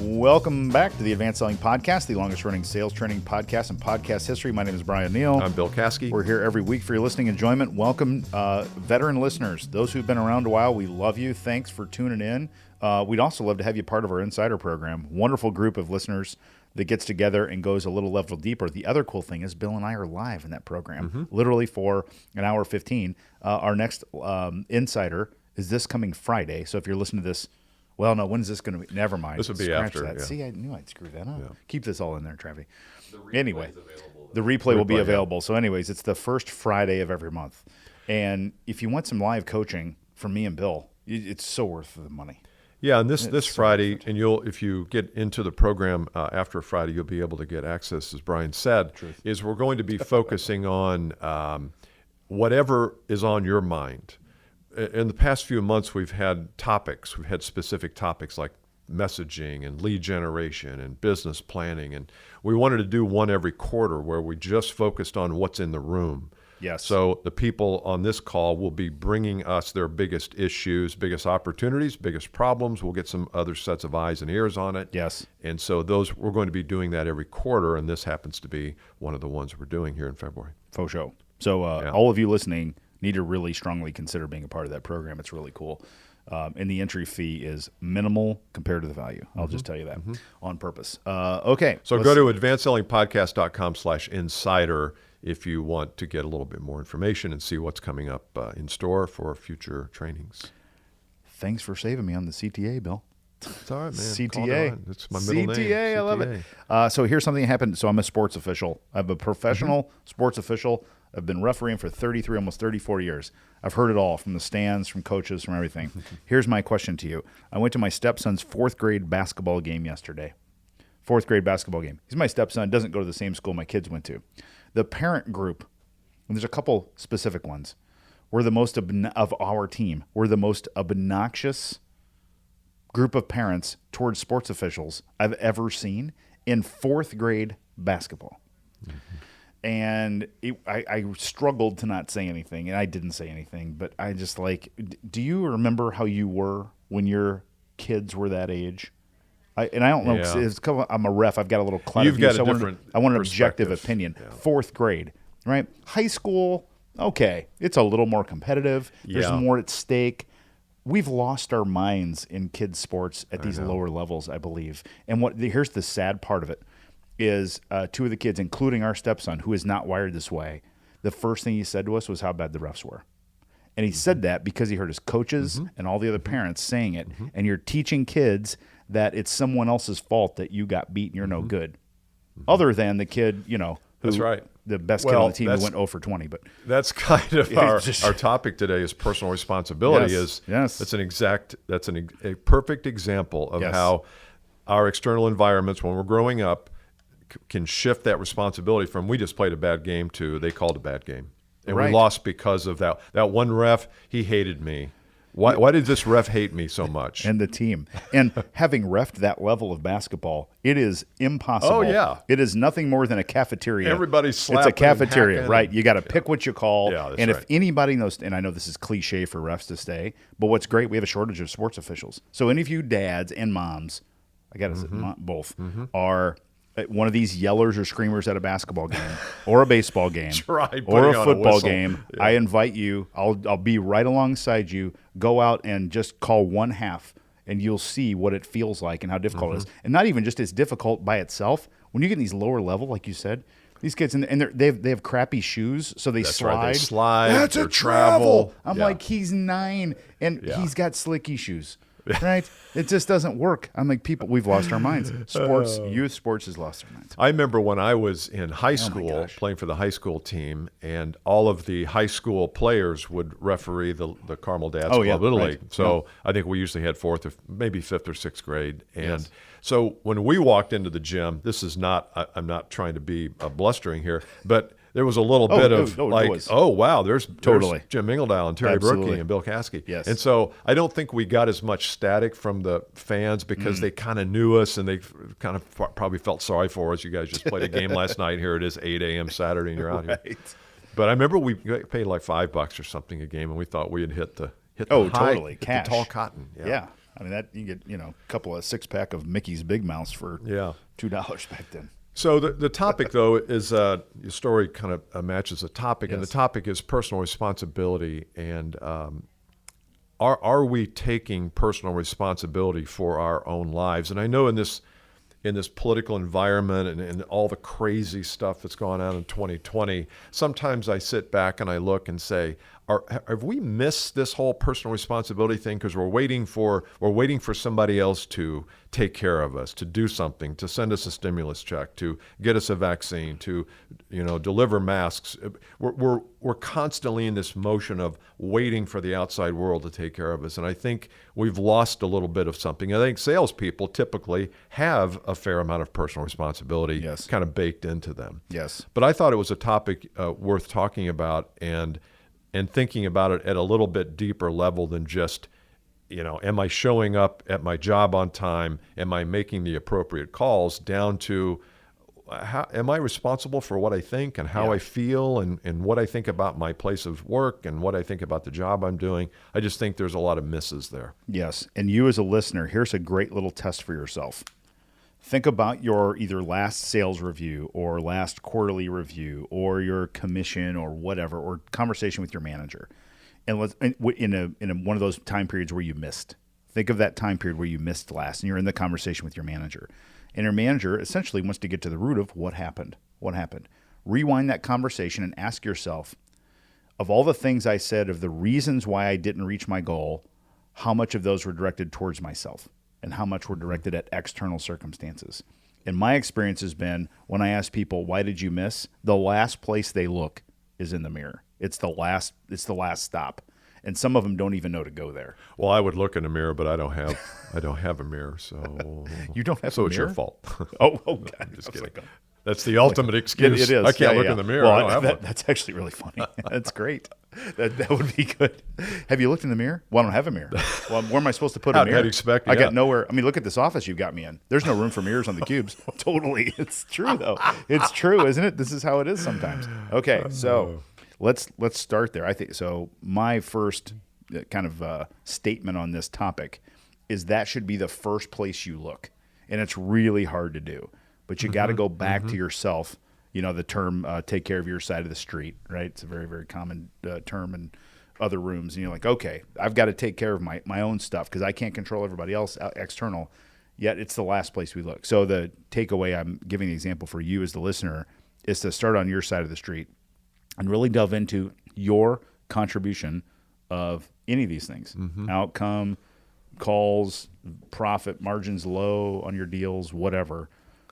Welcome back to the Advanced Selling Podcast, the longest running sales training podcast in podcast history. My name is Brian Neal. I'm Bill Caskey. We're here every week for your listening enjoyment. Welcome, veteran listeners. Those who've been around a while, we love you. Thanks for tuning in. We'd also love to have you part of our Insider program. Wonderful group of listeners that gets together and goes a little level deeper. The other cool thing is Bill and I are live in that program, literally for an hour 15. Our next Insider is this coming Friday. So if you're listening to this, well, no, when is this going to be? Never mind. This would be Scratch after. that. Yeah. See, I knew I'd screw that up. Yeah. Keep this all in there, Travi. Anyway, the replay will be available. So anyways, it's the first Friday of every month. And if you want some live coaching from me and Bill, it's so worth the money. Yeah, and this Friday, and if you get into the program after Friday, you'll be able to get access, as Brian said, is we're going to be focusing on whatever is on your mind. In the past few months, we've had topics. We've had specific topics like messaging and lead generation and business planning. And we wanted to do one every quarter where we just focused on what's in the room. Yes. So the people on this call will be bringing us their biggest issues, biggest opportunities, biggest problems. We'll get some other sets of eyes and ears on it. Yes. And so we're going to be doing that every quarter, and this happens to be one of the ones we're doing here in February. Faux show. So all of you listening need to really strongly consider being a part of that program. It's really cool. And the entry fee is minimal compared to the value. I'll just tell you that on purpose. Okay. So go to advancedsellingpodcast.com/insider if you want to get a little bit more information and see what's coming up in store for future trainings. Thanks for saving me on the CTA, Bill. It's all right, man. CTA. It's my middle name. CTA, I love it. So here's something that happened. So I'm a sports official. I'm a professional sports official. I've been refereeing for 33, almost 34 years. I've heard it all from the stands, from coaches, from everything. Here's my question to you. I went to my stepson's fourth grade basketball game yesterday. Fourth grade basketball game. He's my stepson, doesn't go to the same school my kids went to. The parent group, and there's a couple specific ones, were the most of our team, were the most obnoxious group of parents towards sports officials I've ever seen in fourth grade basketball. And I struggled to not say anything, and I didn't say anything, but I just do you remember how you were when your kids were that age? I don't know. Yeah. I'm a ref. I've got a little clout. You've got a different I want an objective opinion. Yeah. Fourth grade, right? High school, okay. It's a little more competitive. There's more at stake. We've lost our minds in kids' sports at these lower levels, I believe. And here's the sad part of it. Is two of the kids, including our stepson, who is not wired this way, the first thing he said to us was how bad the refs were. And he said that because he heard his coaches and all the other parents saying it. And you're teaching kids that it's someone else's fault that you got beat and you're no good. Other than the kid, who that's right. The best kid on the team who went 0 for 20. But that's kind of our topic today is personal responsibility. Yes. That's a perfect example of how our external environments, when we're growing up, can shift that responsibility from we just played a bad game to they called a bad game. And we lost because of that. That one ref, he hated me. Why did this ref hate me so much? And the team. And having reffed that level of basketball, it is impossible. Oh, yeah. It is nothing more than a cafeteria. Everybody's slapping. It's a cafeteria, right? You got to pick what you call. Yeah, and if anybody knows, and I know this is cliche for refs to say, but what's great, we have a shortage of sports officials. So any of you dads and moms, I got to say both, are one of these yellers or screamers at a basketball game or a baseball game or a football game, I invite you. I'll be right alongside you. Go out and just call one half, and you'll see what it feels like and how difficult it is. And not even just it's difficult by itself. When you get in these lower level, like you said, these kids and they have crappy shoes, so they slide. Right. They slide. That's a travel. I'm like, he's 9 and he's got slicky shoes. Right? It just doesn't work. I'm like, we've lost our minds. Youth sports has lost their minds. I remember when I was in high school playing for the high school team, and all of the high school players would referee the Carmel Dads Club Little League. So I think we usually had fourth or maybe fifth or sixth grade. And so when we walked into the gym, this is not, I'm not trying to be blustering here, but there was a little bit of wow, there's Jim Ingledile and Terry Brookie and Bill Caskey. Yes. And so I don't think we got as much static from the fans because they kind of knew us and they kind of probably felt sorry for us. You guys just played a game last night. Here it is, 8 a.m. Saturday, and you're out here. But I remember we paid like $5 or something a game, and we thought we had hit hit the Oh, high, totally. hit the Cash. tall cotton. Yeah. I mean, that you get, a couple of 6-pack of Mickey's Big Mouths for Yeah. $2 back then. So the topic, though, is your story kind of matches the topic, and the Yes. topic is personal responsibility. And are we taking personal responsibility for our own lives? And I know in this political environment and all the crazy stuff that's gone on in 2020, sometimes I sit back and I look and say, have we missed this whole personal responsibility thing because we're waiting for somebody else to take care of us, to do something, to send us a stimulus check, to get us a vaccine, to deliver masks. We're constantly in this motion of waiting for the outside world to take care of us, and I think we've lost a little bit of something. I think salespeople typically have a fair amount of personal responsibility Yes. kind of baked into them. Yes. But I thought it was a topic worth talking about and thinking about it at a little bit deeper level than just, am I showing up at my job on time? Am I making the appropriate calls? Down to, am I responsible for what I think and how I feel and what I think about my place of work and what I think about the job I'm doing? I just think there's a lot of misses there. Yes. And you as a listener, here's a great little test for yourself. Think about your either last sales review or last quarterly review or your commission or whatever, or conversation with your manager. And let's in one of those time periods where you missed. Think of that time period where you missed last and you're in the conversation with your manager. And your manager essentially wants to get to the root of what happened. What happened? Rewind that conversation and ask yourself, of all the things I said, of the reasons why I didn't reach my goal, how much of those were directed towards myself? And how much were directed at external circumstances. And my experience has been, when I ask people, why did you miss? The last place they look is in the mirror. It's the last stop. And some of them don't even know to go there. Well, I would look in the mirror, but I don't have a mirror, so You don't have so a it's your mirror? fault. Oh, God. I'm just I was kidding. like, That's the ultimate excuse. It is. I can't Yeah, look yeah. in the mirror. Well, I don't have one. that's actually really funny. That's great. That would be good. Have you looked in the mirror? Well, I don't have a mirror. Well, where am I supposed to put a mirror? I'd expect, I yeah. got nowhere. I mean, look at this office you've got me in. There's no room for mirrors on the cubes. Totally. It's true, though. It's true, isn't it? This is how it is sometimes. Okay, so let's start there. I think so. My first kind of statement on this topic is that should be the first place you look, and it's really hard to do. But you got to go back to yourself. The term take care of your side of the street, right? It's a very, very common term in other rooms. And you're like, okay, I've got to take care of my own stuff because I can't control everybody else external, yet it's the last place we look. So the takeaway I'm giving the example for you as the listener is to start on your side of the street and really delve into your contribution of any of these things. Outcome, calls, profit, margins low on your deals, whatever.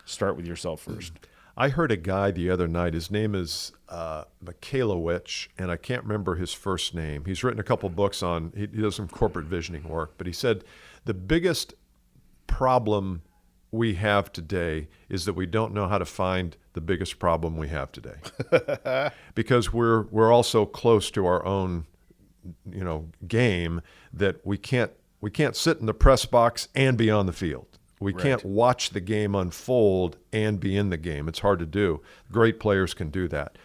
Start with yourself first. I heard a guy the other night. His name is Michalowicz, and I can't remember his first name. He's written a couple books on, he does some corporate visioning work, but he said the biggest problem we have today is that we don't know how to find the biggest problem we have today. Because we're all so close to our own, game that we can't sit in the press box and be on the field. We can't watch the game unfold and be in the game. It's hard to do. Great players can do that.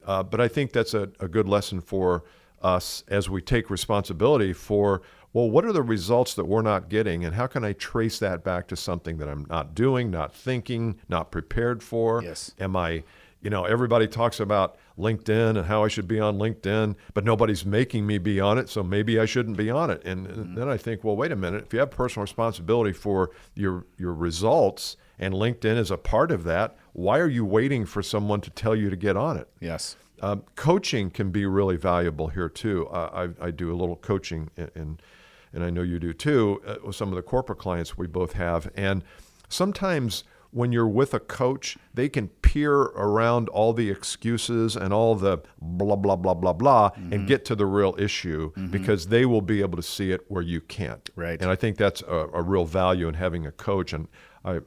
But I think that's a good lesson for us as we take responsibility for, well, what are the results that we're not getting, and how can I trace that back to something that I'm not doing, not thinking, not prepared for? Yes. Am I, everybody talks about LinkedIn and how I should be on LinkedIn, but nobody's making me be on it, so maybe I shouldn't be on it. And then I think, well, wait a minute. If you have personal responsibility for your results and LinkedIn is a part of that, why are you waiting for someone to tell you to get on it? Yes. Coaching can be really valuable here too. I do a little coaching, and I know you do too, with some of the corporate clients we both have. And sometimes when you're with a coach, they can peer around all the excuses and all the blah, blah, blah, blah, blah, and get to the real issue because they will be able to see it where you can't. Right. And I think that's a real value in having a coach. And I've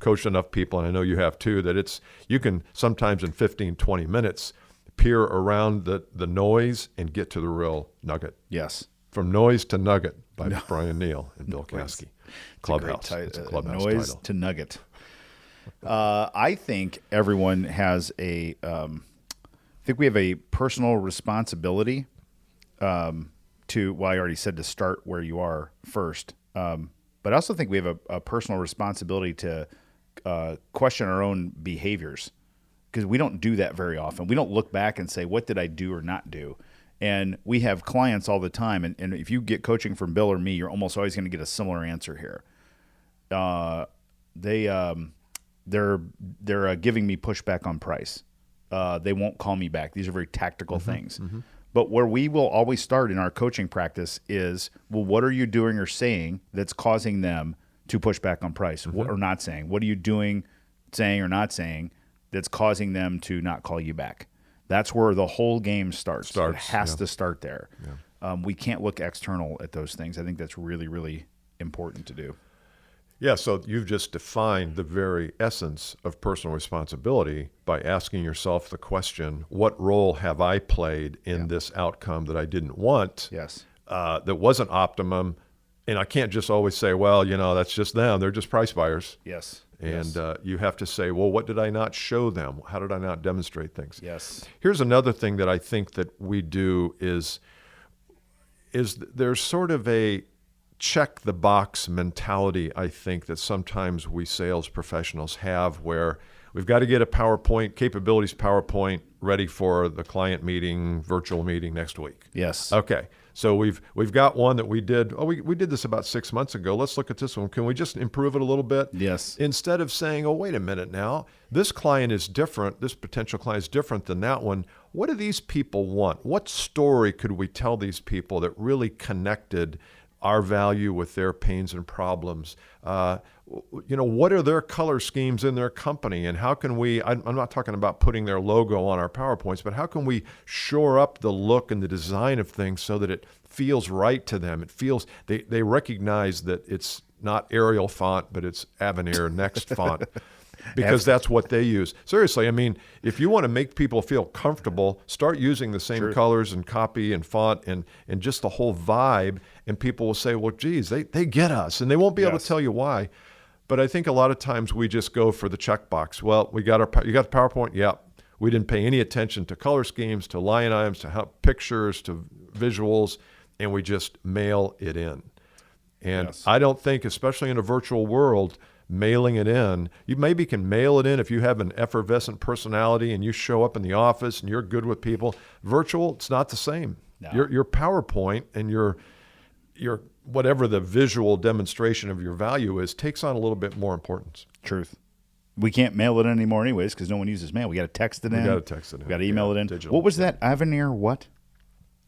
coached enough people, and I know you have too, that you can sometimes in 15, 20 minutes peer around the noise and get to the real nugget. Yes. From Noise to Nugget by Brian Neal and Bill Caskey. Clubhouse. It's a Clubhouse noise title. to nugget. I think everyone has I think we have a personal responsibility to to, well, I already said to start where you are first. But I also think we have a personal responsibility to question our own behaviors, because we don't do that very often. We don't look back and say, what did I do or not do? And we have clients all the time. And if you get coaching from Bill or me, you're almost always going to get a similar answer here. They're giving me pushback on price. They won't call me back. These are very tactical things. But where we will always start in our coaching practice is, well, what are you doing or saying that's causing them to push back on price, or not saying? What are you doing, saying, or not saying that's causing them to not call you back? That's where the whole game starts. It has to start there. We can't look external at those things. I think that's really, really important to do. Yeah, so you've just defined the very essence of personal responsibility by asking yourself the question, what role have I played in this outcome that I didn't want, Yes. That wasn't optimum? And I can't just always say, well, that's just them. They're just price buyers. Yes. And you have to say, well, what did I not show them? How did I not demonstrate things? Yes. Here's another thing that I think that we do is there's sort of a check the box mentality, I think, that sometimes we sales professionals have, where we've got to get a capabilities PowerPoint ready for the client meeting, virtual meeting next week. Yes. Okay. So we've got one that we did. Oh, we did this about 6 months ago. Let's look at this one. Can we just improve it a little bit? Yes. Instead of saying, oh, wait a minute now, this client is different. This potential client is different than that one. What do these people want? What story could we tell these people that really connected our value with their pains and problems? What are their color schemes in their company, and how can we, I'm not talking about putting their logo on our PowerPoints, but how can we shore up the look and the design of things so that it feels right to them? It feels, they recognize that it's not Arial font, but it's Avenir Next font. Because that's what they use. Seriously, I mean, if you want to make people feel comfortable, start using the same colors and copy and font and just the whole vibe, and people will say, well, geez, they get us, and they won't be able to tell you why. But I think a lot of times we just go for the checkbox. Well, you got the PowerPoint? Yeah. We didn't pay any attention to color schemes, to line items, to pictures, to visuals, and we just mail it in. And I don't think, especially in a virtual world, mailing it in, you maybe can mail it in if you have an effervescent personality and you show up in the office and you're good with people. Virtual, it's not the same. No. Your PowerPoint and your whatever the visual demonstration of your value is takes on a little bit more importance. Truth. We can't mail it in anymore anyways because no one uses mail. We got to text it in. We got to text it in. We got to email it in. Digital. What was that? Avenir what?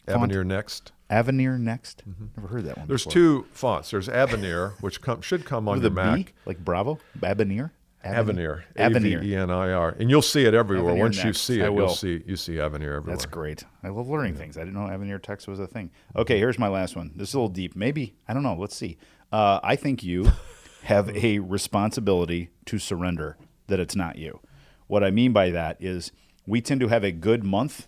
Avenir Next. Avenir Next? Never heard that one There's before. two fonts. There's Avenir, which should come on With your a Mac. B? Like Bravo? Avenir? Avenir. Avenir. Avenir. And you'll see it everywhere. Avenir Once you Next. see I it, will. you see Avenir everywhere. That's great. I love learning things. I didn't know Avenir text was a thing. Okay, here's my last one. This is a little deep. Maybe. I don't know. Let's see. I think you have a responsibility to surrender that it's not you. What I mean by that is we tend to have a good month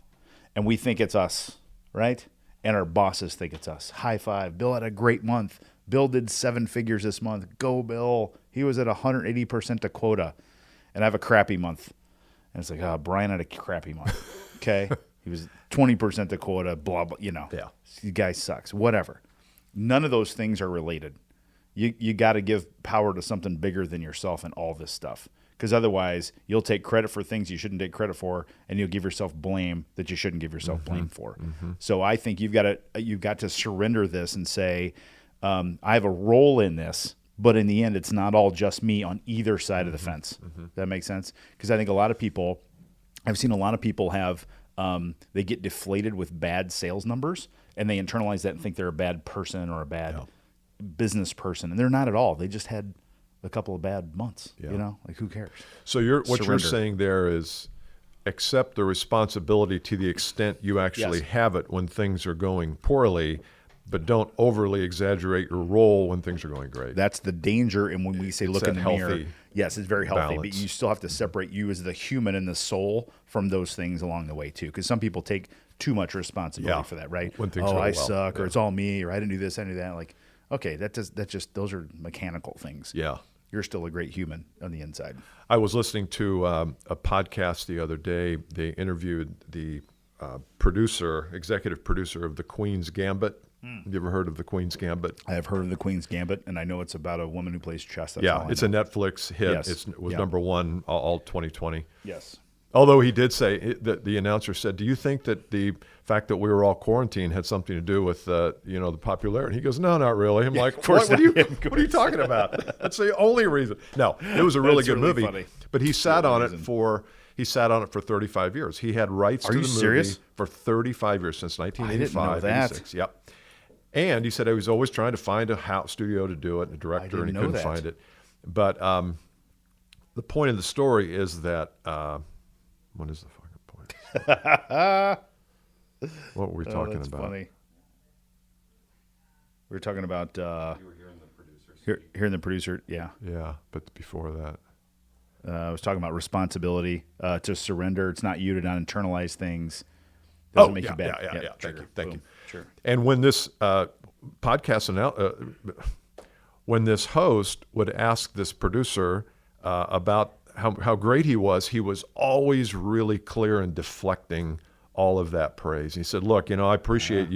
and we think it's us, right? And our bosses think it's us. High five. Bill had a great month. Bill did 7 figures this month. Go, Bill. He was at 180% to quota. And I have a crappy month. And it's like, Brian had a crappy month. Okay? He was 20% to quota, blah, blah, Yeah. The guy sucks. Whatever. None of those things are related. You got to give power to something bigger than yourself and all this stuff. Because otherwise, you'll take credit for things you shouldn't take credit for, and you'll give yourself blame that you shouldn't give yourself blame for. So I think you've got to surrender this and say, I have a role in this, but in the end, it's not all just me on either side of the fence. Does that make sense? Because I think I've seen a lot of people have, they get deflated with bad sales numbers, and they internalize that and think they're a bad person or a bad business person, and they're not at all. They just had a couple of bad months, like who cares? So what you're saying there is accept the responsibility to the extent you actually have it when things are going poorly, but don't overly exaggerate your role when things are going great. That's the danger. And when we say look in the mirror, yes, it's very healthy, balance. but you still have to separate you as the human and the soul from those things along the way too. Because some people take too much responsibility for that, right? When things go I well. suck, or it's all me, or I didn't do this, I didn't do that. Like, okay, those are mechanical things. Yeah. You're still a great human on the inside. I was listening to a podcast the other day. They interviewed the executive producer of The Queen's Gambit Have you ever heard of The Queen's Gambit? I have heard of The Queen's Gambit, and I know it's about a woman who plays chess. That's all I It's know. a Netflix hit. Yes. It was Yeah. number one all 2020. Yes. Although he did say that the announcer said, "Do you think that the fact that we were all quarantined had something to do with the popularity?" He goes, "No, not really." I'm like, course what are not. you talking about? That's the only reason. No, it was a really That's good really movie. funny. But he sat on it reason. for 35 years. He had rights to you the movie serious? for 35 years since 1985. I didn't know that. 86. Yep. And he said he was always trying to find a house studio to do it, and a director, and he know couldn't that. find it. But the point of the story is that what is the fucking point? What were we talking That's about? funny. We were talking about You were hearing the producer. hearing the producer. Yeah. Yeah, but before that, I was talking about responsibility to surrender. It's not you to not internalize things. Doesn't make you bad. Yeah. Thank trigger. you. Thank Boom. you. Sure. And when this when this host would ask this producer about how great he was always really clear in deflecting all of that praise. He said, "Look, I appreciate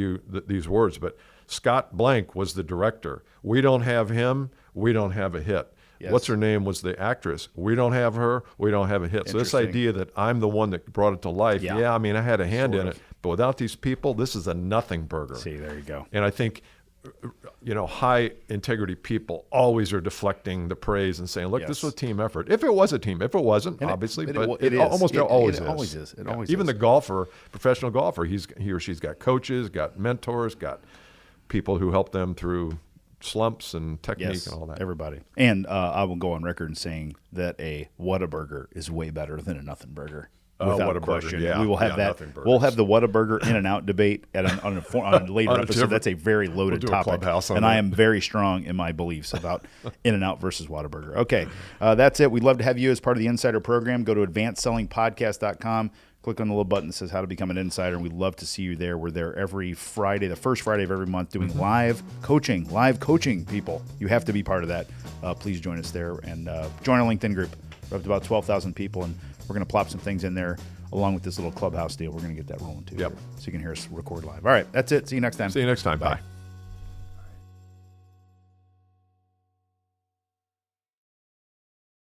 these words, but Scott Blank was the director. We don't have him. We don't have a hit. Yes. What's her name was the actress. We don't have her. We don't have a hit." So this Interesting. idea that I'm the one that brought it to life, Yeah. I mean, I had a hand Sort in of. it, but without these people, this is a nothing burger. See, there you go. And I think, high integrity people always are deflecting the praise and saying, "Look, this Yes. was a team effort." If it was a team, if it wasn't, And obviously, it but is. almost It always is. always is. It always Even is. the golfer, professional golfer, he or she's got coaches, got mentors, got people who help them through slumps and technique Yes, and all that. everybody. And I will go on record in saying that a Whataburger is way better than a nothing burger. Oh, Without Whataburger, question. yeah. We will have Yeah, that. nothing burgers. We'll have the Whataburger In-N-Out debate on a later On a episode. different- That's a very loaded do a topic. Clubhouse on And I that. am very strong in my beliefs about In-N-Out versus Whataburger. Okay, that's it. We'd love to have you as part of the Insider program. Go to advancedsellingpodcast.com. Click on the little button that says how to become an insider, and we'd love to see you there. We're there every Friday, the first Friday of every month, doing live coaching, people. You have to be part of that. Please join us there and join our LinkedIn group. We're up to about 12,000 people, and we're going to plop some things in there along with this little Clubhouse deal. We're going to get that rolling too. Yep. So you can hear us record live. All right, that's it. See you next time. See you next time. Bye.